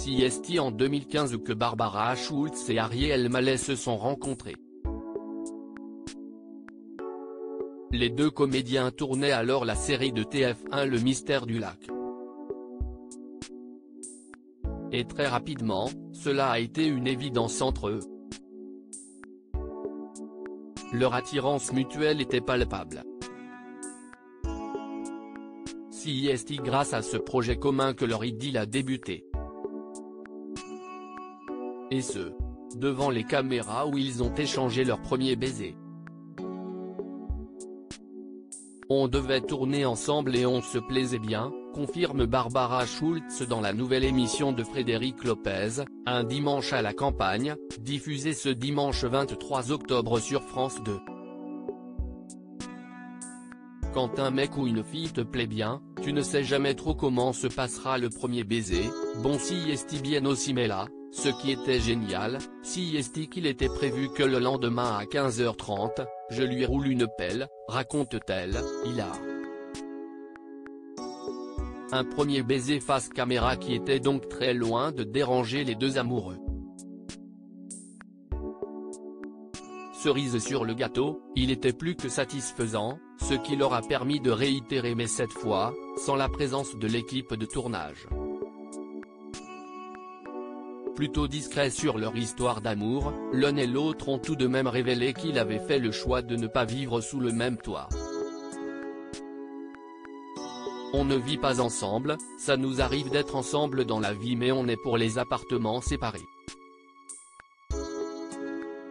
CST en 2015 que Barbara Schultz et Ariel Mallet se sont rencontrés. Les deux comédiens tournaient alors la série de TF1 Le Mystère du Lac. Et très rapidement, cela a été une évidence entre eux. Leur attirance mutuelle était palpable. CST grâce à ce projet commun que leur idylle a débuté. Et ce, devant les caméras où ils ont échangé leur premier baiser. On devait tourner ensemble et on se plaisait bien, confirme Barbara Schultz dans la nouvelle émission de Frédéric Lopez, Un dimanche à la campagne, diffusée ce dimanche 23 octobre sur France 2. Quand un mec ou une fille te plaît bien, tu ne sais jamais trop comment se passera le premier baiser, bon CST bien aussi mais là, ce qui était génial, CST qu'il était prévu que le lendemain à 15h30, je lui roule une pelle, raconte-t-elle, il a un premier baiser face caméra qui était donc très loin de déranger les deux amoureux. Cerise sur le gâteau, il était plus que satisfaisant, ce qui leur a permis de réitérer mais cette fois, sans la présence de l'équipe de tournage. Plutôt discrets sur leur histoire d'amour, l'un et l'autre ont tout de même révélé qu'ils avaient fait le choix de ne pas vivre sous le même toit. On ne vit pas ensemble, ça nous arrive d'être ensemble dans la vie mais on est pour les appartements séparés.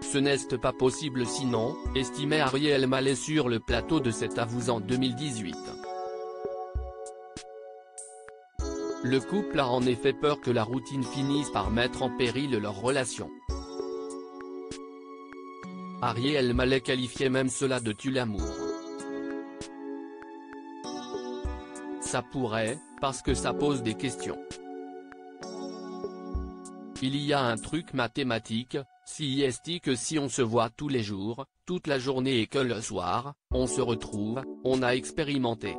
Ce n'est pas possible sinon, estimait Ariel Mallet sur le plateau de Cet à vous en 2018. Le couple a en effet peur que la routine finisse par mettre en péril leur relation. Ariel Mallet qualifiait même cela de tue l'amour. Ça pourrait, parce que ça pose des questions. Il y a un truc mathématique, CST que si on se voit tous les jours, toute la journée et que le soir, on se retrouve, on a expérimenté.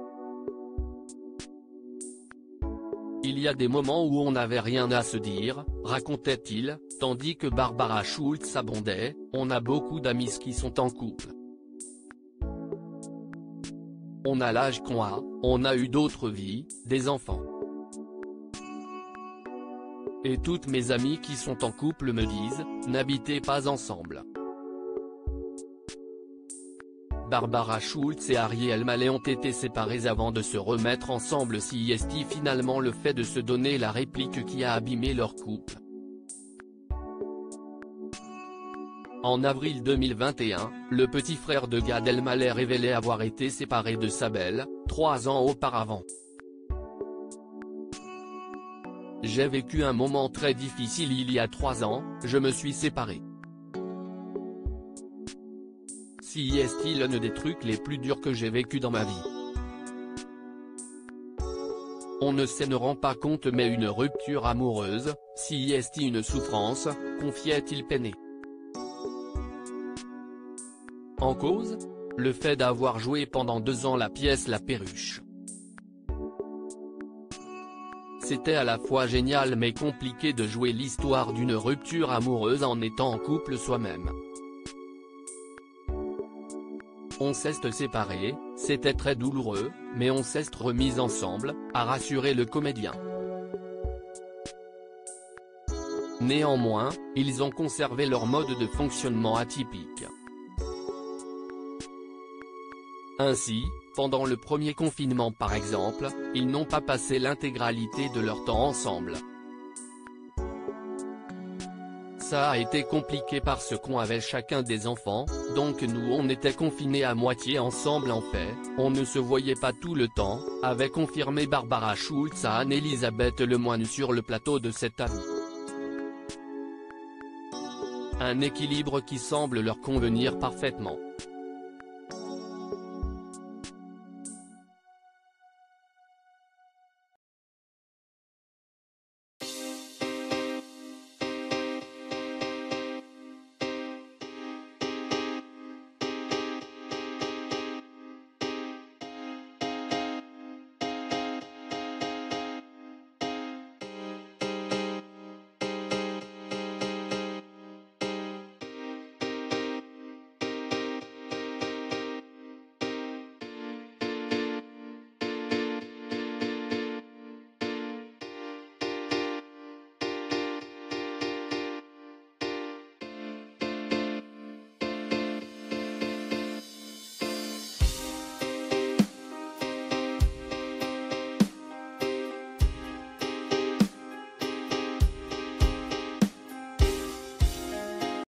Il y a des moments où on n'avait rien à se dire, racontait-il, tandis que Barbara Schultz abondait, on a beaucoup d'amis qui sont en couple. On a l'âge qu'on a, on a eu d'autres vies, des enfants. Et toutes mes amies qui sont en couple me disent, n'habitez pas ensemble. Barbara Schultz et Ariel Mallet ont été séparés avant de se remettre ensemble. CST finalement le fait de se donner la réplique qui a abîmé leur couple. En avril 2021, le petit frère de Gad Elmaleh révélait avoir été séparé de sa belle, 3 ans auparavant. J'ai vécu un moment très difficile il y a 3 ans, je me suis séparé. CST l'un des trucs les plus durs que j'ai vécu dans ma vie. On ne se rend pas compte mais une rupture amoureuse, CST une souffrance, confiait-il peiné. En cause, le fait d'avoir joué pendant 2 ans la pièce La Perruche. C'était à la fois génial mais compliqué de jouer l'histoire d'une rupture amoureuse en étant en couple soi-même. On s'est séparés, c'était très douloureux, mais on s'est remis ensemble, a rassuré le comédien. Néanmoins, ils ont conservé leur mode de fonctionnement atypique. Ainsi, pendant le premier confinement par exemple, ils n'ont pas passé l'intégralité de leur temps ensemble. Ça a été compliqué parce qu'on avait chacun des enfants, donc nous on était confinés à moitié ensemble en fait, on ne se voyait pas tout le temps, avait confirmé Barbara Schultz à Anne-Elisabeth Lemoine sur le plateau de Cet à vous. Un équilibre qui semble leur convenir parfaitement.